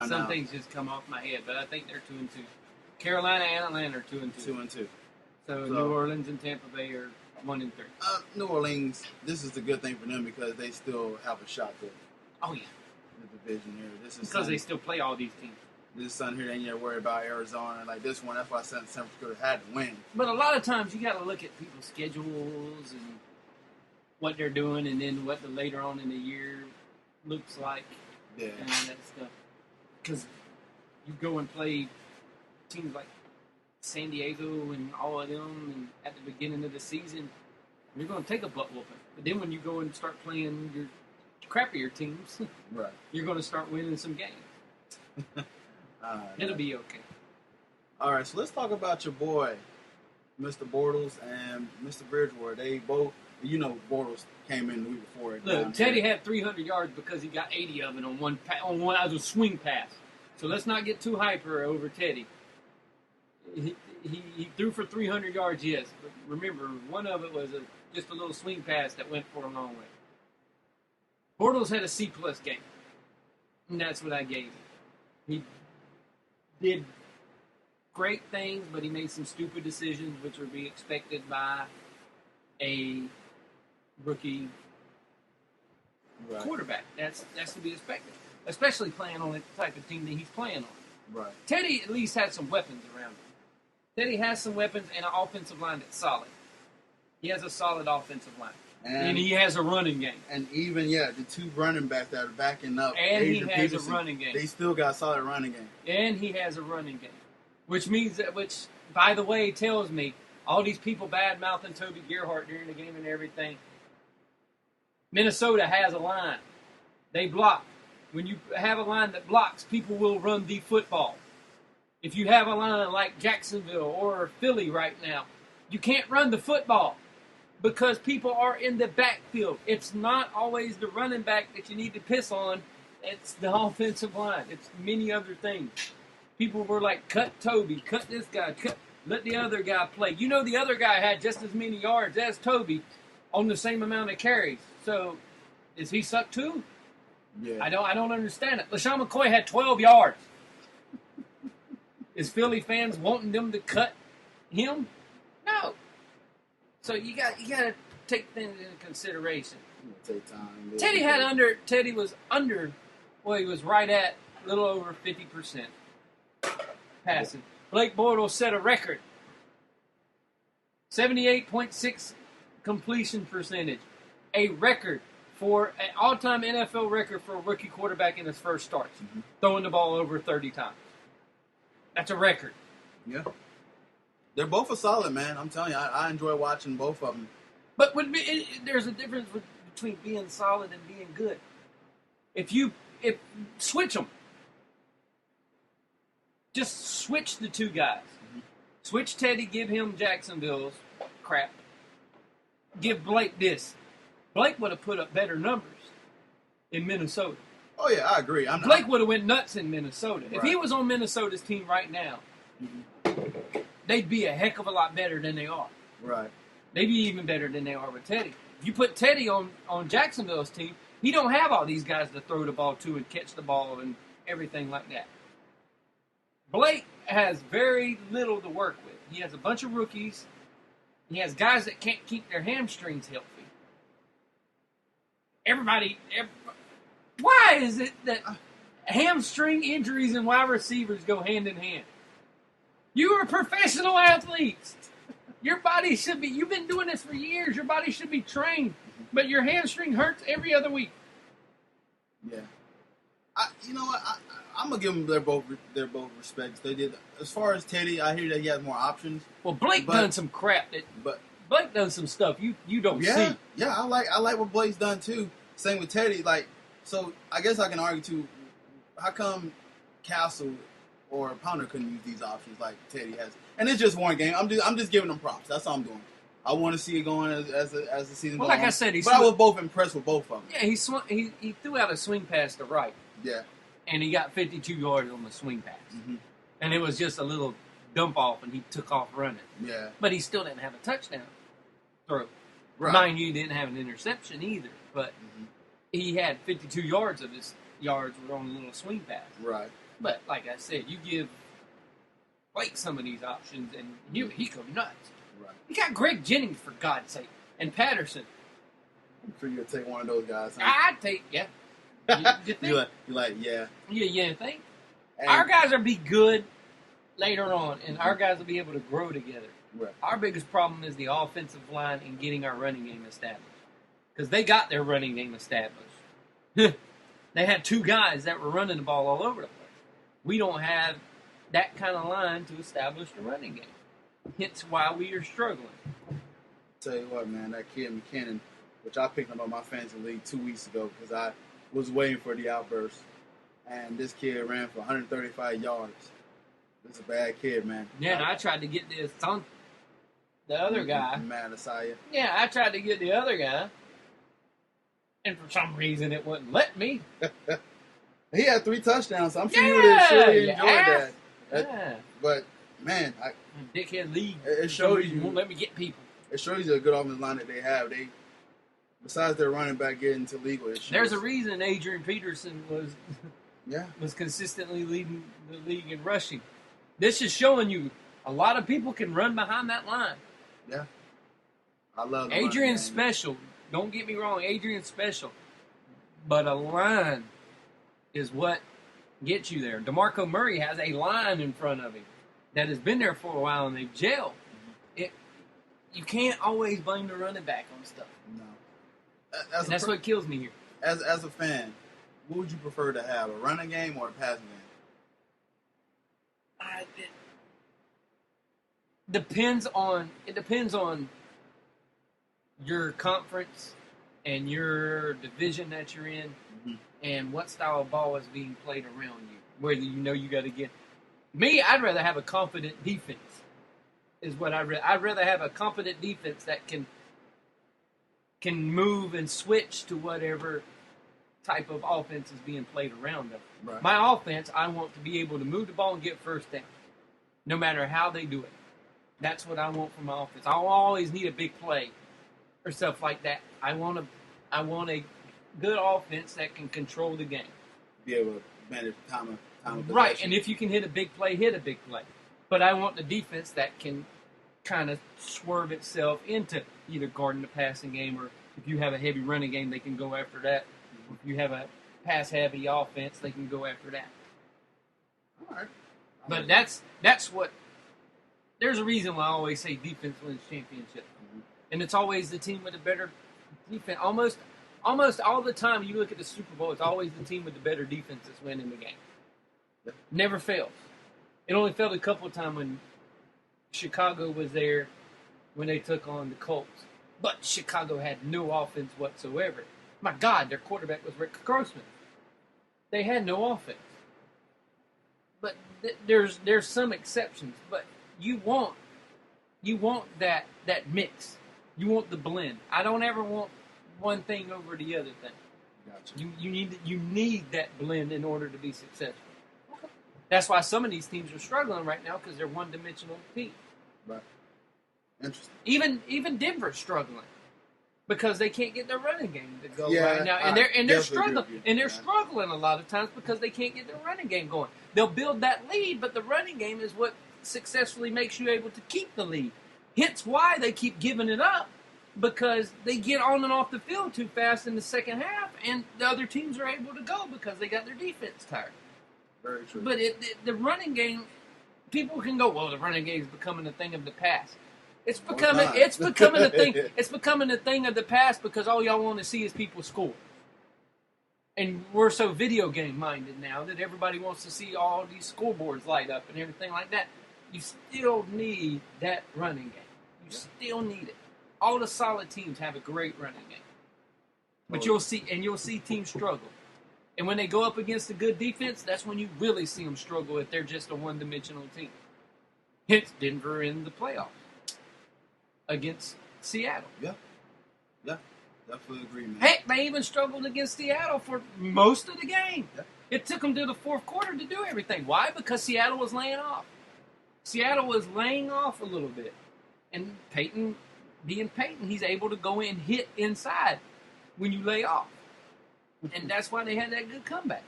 Some things just come off my head, but I think they're 2-2. Carolina and Atlanta are 2-2. 2-2. So New Orleans and Tampa Bay are 1-3. New Orleans, this is a good thing for them because they still have a shot to. Oh yeah. The division here. This is because they still play all these teams. This son here, they need to worry about Arizona. Like this one, that's why San Francisco had to win. But a lot of times you got to look at people's schedules and what they're doing, and then what the later on in the year looks like, and all that stuff. Because you go and play teams like San Diego and all of them, and at the beginning of the season, you're going to take a butt whooping. But then when you go and start playing your crappier teams, right, you're going to start winning some games. It'll be okay. All right, so let's talk about your boy, Mr. Bortles and Mr. Bridgewater. They both, Bortles came in the week before. Look, Teddy had 300 yards because he got 80 of it on one as a swing pass. So let's not get too hyper over Teddy. He threw for 300 yards, yes, but remember, one of it was just a little swing pass that went for a long way. Bortles had a C-plus game, and that's what I gave him. He did great things, but he made some stupid decisions, which would be expected by a rookie quarterback. That's to be expected, especially playing on the type of team that he's playing on. Right. Teddy at least had some weapons around him. Teddy has some weapons and an offensive line that's solid. He has a solid offensive line. And he has a running game. And even, the two running backs that are backing up. And Adrian he has Peterson, a running game. They still got a solid running game. And he has a running game. Which by the way, tells me all these people bad-mouthing Toby Gerhart during the game and everything. Minnesota has a line. They block. When you have a line that blocks, people will run the football. If you have a line like Jacksonville or Philly right now, you can't run the football because people are in the backfield. It's not always the running back that you need to piss on. It's the offensive line. It's many other things. People were like, cut Toby, cut this guy, let the other guy play. The other guy had just as many yards as Toby on the same amount of carries. So, does he suck too? Yeah. I don't understand it. LaShawn McCoy had 12 yards. Is Philly fans wanting them to cut him? No. So you got to take things into consideration. Take time. Teddy was he was right at a little over 50% passing. Blake Bortles set a record. 78.6 completion percentage. A record for an all-time NFL record for a rookie quarterback in his first start. Mm-hmm. Throwing the ball over 30 times. That's a record. Yeah. They're both a solid, man. I'm telling you, I enjoy watching both of them. But there's a difference between being solid and being good. If switch them. Just switch the two guys. Mm-hmm. Switch Teddy, give him Jacksonville's crap. Give Blake this. Blake would have put up better numbers in Minnesota. Oh, yeah, I agree. Blake would have went nuts in Minnesota. Right. If he was on Minnesota's team right now, they'd be a heck of a lot better than they are. Right. They'd be even better than they are with Teddy. If you put Teddy on Jacksonville's team, he don't have all these guys to throw the ball to and catch the ball and everything like that. Blake has very little to work with. He has a bunch of rookies. He has guys that can't keep their hamstrings healthy. Why is it that hamstring injuries and wide receivers go hand in hand? You are professional athletes. Your body should be, you've been doing this for years, your body should be trained, but your hamstring hurts every other week. Yeah. You know what? I'm going to give them their both respects. They did. As far as Teddy, I hear that he has more options. Well, Blake done some crap. Blake done some stuff you don't see. Yeah, I like what Blake's done too. Same with Teddy. So I guess I can argue too, how come Castle or Pounder couldn't use these options like Teddy has? And it's just one game. I'm just giving them props. That's all I'm doing. I want to see it going as the season goes on. Like I said, I was both impressed with both of them. Yeah, he threw out a swing pass to right. Yeah. And he got 52 yards on the swing pass. Mm-hmm. And it was just a little dump off, and he took off running. Yeah. But he still didn't have a touchdown throw. Right. Mind you, he didn't have an interception either. But he had 52 yards of his yards were on a little swing pass. Right. But like I said, you give Blake some of these options, and he go nuts. Right. You got Greg Jennings, for God's sake, and Patterson. I'm sure you'll take one of those guys. Huh? I'd take, yeah. You think? you're like, yeah. You think? And, Our guys will be good later on, and our guys will be able to grow together. Right. Our biggest problem is the offensive line and getting our running game established. Because they got their running game established. They had 2 guys that were running the ball all over the place. We don't have that kind of line to establish the running game. Hence why we are struggling. Tell you what, man, that kid McKinnon, which I picked him up my fantasy league 2 weeks ago because I was waiting for the outburst. And this kid ran for 135 yards. This is a bad kid, man. Yeah, and I tried to get this on the other guy. Matt Asaya. Yeah, I tried to get the other guy. And for some reason, it wouldn't let me. He had 3 touchdowns, so I'm sure Yeah, you would have surely you enjoyed ass. that. Yeah. But, man, Dickhead league. It shows you- Won't let me get people. it shows you a good offensive line that they have. They, besides their running back getting to legal issues. There's a reason Adrian Peterson Yeah. was consistently leading the league in rushing. This is showing you a lot of people can run behind that line. Yeah. I love Adrian's special. Don't get me wrong, Adrian's special. But a line is what gets you there. DeMarco Murray has a line in front of him that has been there for a while and they've gelled. You can't always blame the running back on stuff. No. And that's what kills me here. As a fan, what would you prefer to have, a running game or a passing game? It depends on your conference and your division that you're in, and what style of ball is being played around you. Whether you know you got to get me, I'd rather have a confident defense. Is what I'd rather have a competent defense that can move and switch to whatever type of offense is being played around them. Right. My offense, I want to be able to move the ball and get first down, no matter how they do it. That's what I want from my offense. I'll always need a big play or stuff like that. I want a good offense that can control the game. Be able to manage time of Right, possession. and if you can hit a big play, hit a big play. But I want the defense that can kind of swerve itself into either guarding the passing game, or if you have a heavy running game, they can go after that. If you have a pass-heavy offense, they can go after that. All right. But that's what. There's a reason why I always say defense wins championship, and it's always the team with the better defense. Almost all the time, you look at the Super Bowl, it's always the team with the better defense that's winning the game. Yep. Never fails. It only failed a couple of times when Chicago was there when they took on the Colts, but Chicago had no offense whatsoever. My God, their quarterback was Rick Grossman. They had no offense. But there's some exceptions. But you want that mix. You want the blend. I don't ever want one thing over the other thing. Gotcha. You need that blend in order to be successful. Okay. That's why some of these teams are struggling right now, because they're one-dimensional teams. Right. Interesting. Even Denver's struggling because they can't get their running game to go Yeah, right now, and they're definitely struggling, agree with you. and they're Yeah. struggling a lot of times because they can't get their running game going. They'll build that lead, but the running game is what successfully makes you able to keep the lead. Hence why they keep giving it up, because they get on and off the field too fast in the second half, and the other teams are able to go because they got their defense tired. Very true. But the running game, people can go, well, the running game is becoming a thing of the past. It's becoming not. it's becoming a thing. It's becoming a thing of the past because all y'all want to see is people score. And we're so video game minded now that everybody wants to see all these scoreboards light up and everything like that. You still need that running game. You still need it. All the solid teams have a great running game. But you'll see teams struggle. And when they go up against a good defense, that's when you really see them struggle if they're just a one-dimensional team. Hence, Denver in the playoffs against Seattle. Yeah, definitely agree, man. Heck, they even struggled against Seattle for most of the game. Yeah. It took them to the fourth quarter to do everything. Why? Because Seattle was laying off. Seattle was laying off a little bit. And Peyton, being Peyton, he's able to go in and hit inside when you lay off. And that's why they had that good comeback.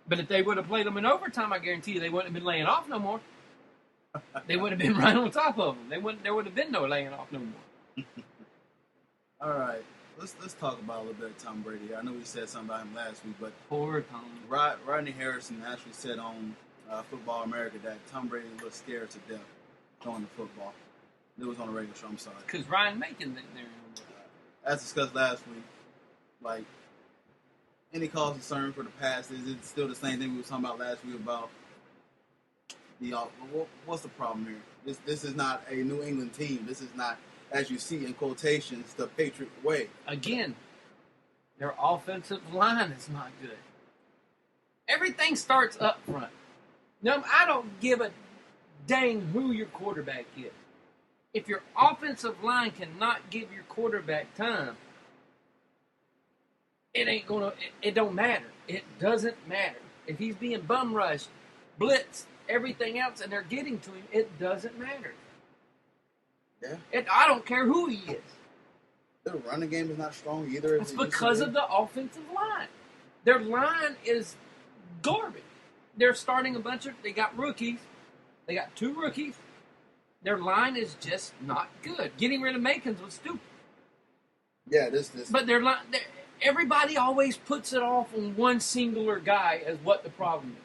But if they would have played them in overtime, I guarantee you they wouldn't have been laying off no more. They would have been right on top of them. There would have been no laying off no more. All right. Let's talk about a little bit of Tom Brady. I know we said something about him last week, but Poor Tom. Rodney Harrison actually said on Football America that Tom Brady was scared to death throwing the football. It was on a radio show. I'm sorry. Because Ryan Macon's in there. As discussed last week, like any cause concern for the past, is it still the same thing we were talking about last week about the what's the problem here? This is not a New England team. This is not, as you see in quotations, the Patriot way. Again, their offensive line is not good. Everything starts up front. Now, I don't give a dang who your quarterback is. If your offensive line cannot give your quarterback time, it don't matter. It doesn't matter. If he's being bum rushed, blitzed, everything else, and they're getting to him, it doesn't matter. Yeah. I don't care who he is. Their running game is not strong either. It's because of the offensive line. Their line is garbage. They're starting they got rookies. They got 2 rookies. Their line is just not good. Getting rid of Makins was stupid. Yeah, this. But their line, everybody always puts it off on one singular guy as what the problem is.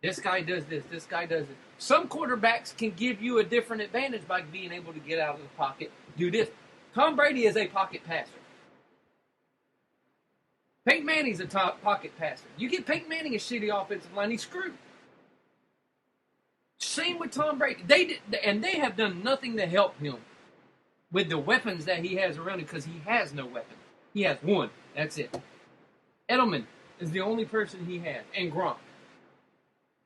This guy does this. This guy does it. Some quarterbacks can give you a different advantage by being able to get out of the pocket, do this. Tom Brady is a pocket passer. Peyton Manning's a top pocket passer. You get Peyton Manning a shitty offensive line, he's screwed. Same with Tom Brady. They have done nothing to help him with the weapons that he has around him because he has no weapon. He has one. That's it. Edelman is the only person he has, and Gronk.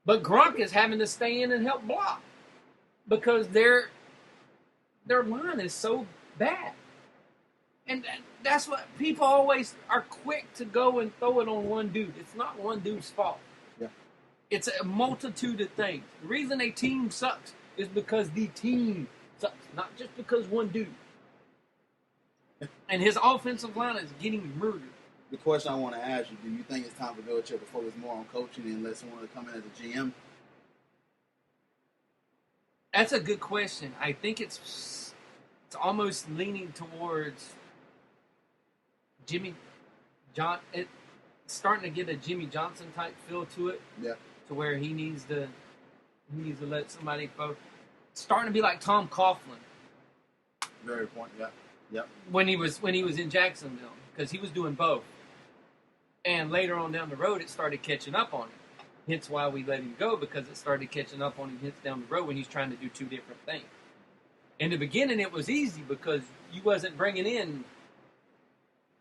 But Gronk is having to stay in and help block because their line is so bad. And that's what people always are quick to go and throw it on one dude. It's not one dude's fault. Yeah. It's a multitude of things. The reason a team sucks is because the team sucks, not just because one dude. And his offensive line is getting murdered. The question I want to ask you, do you think it's time for Belichick to focus more on coaching and let someone come in as a GM? That's a good question. I think it's almost leaning towards Jimmy John. It's starting to get a Jimmy Johnson type feel to it. Yeah. To where he needs to let somebody focus. It's starting to be like Tom Coughlin. Very point. Yeah. Yep. When he was in Jacksonville, because he was doing both. And later on down the road, it started catching up on him. Hence why we let him go, because it started catching up on him hence down the road when he's trying to do 2 different things. In the beginning, it was easy because you wasn't bringing in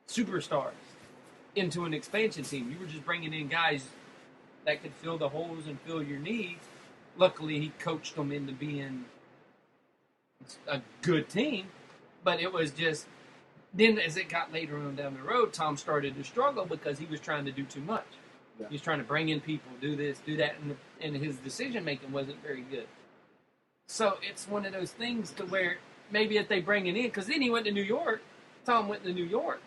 superstars into an expansion team. You were just bringing in guys that could fill the holes and fill your needs. Luckily, he coached them into being a good team. But it was just, then as it got later on down the road, Tom started to struggle because he was trying to do too much. Yeah. He was trying to bring in people, do this, do that, and his decision-making wasn't very good. So it's one of those things to where maybe if they bring it in, because then he went to New York, Tom went to New York,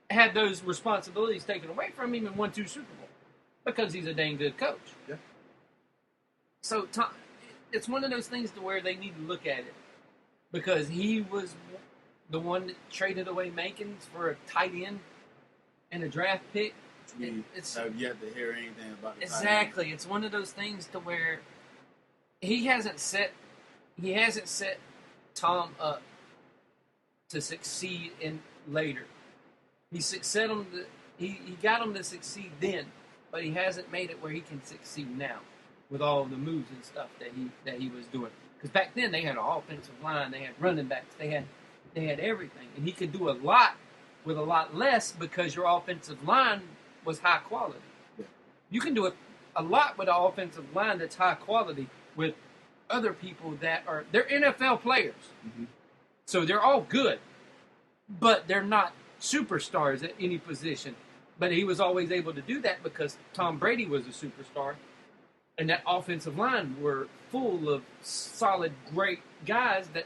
had those responsibilities taken away from him and won 2 Super Bowls because he's a dang good coach. Yeah. So Tom, it's one of those things to where they need to look at it because he was the one that traded away Makins for a tight end and a draft pick. It's have yet to hear anything about the exactly. Tight end. It's one of those things to where he hasn't set Tom up to succeed in later. He got him to succeed then, but he hasn't made it where he can succeed now with all of the moves and stuff that he was doing. Because back then they had an offensive line, they had running backs, they had everything, and he could do a lot with a lot less because your offensive line was high quality. Yeah. You can do a lot with an offensive line that's high quality with other people they're NFL players. Mm-hmm. So they're all good, but they're not superstars at any position. But he was always able to do that because Tom Brady was a superstar, and that offensive line were full of solid, great guys that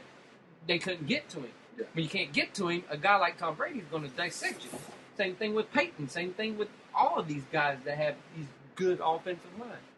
they couldn't get to him. Yeah. When you can't get to him, a guy like Tom Brady is going to dissect you. Same thing with Peyton. Same thing with all of these guys that have these good offensive line.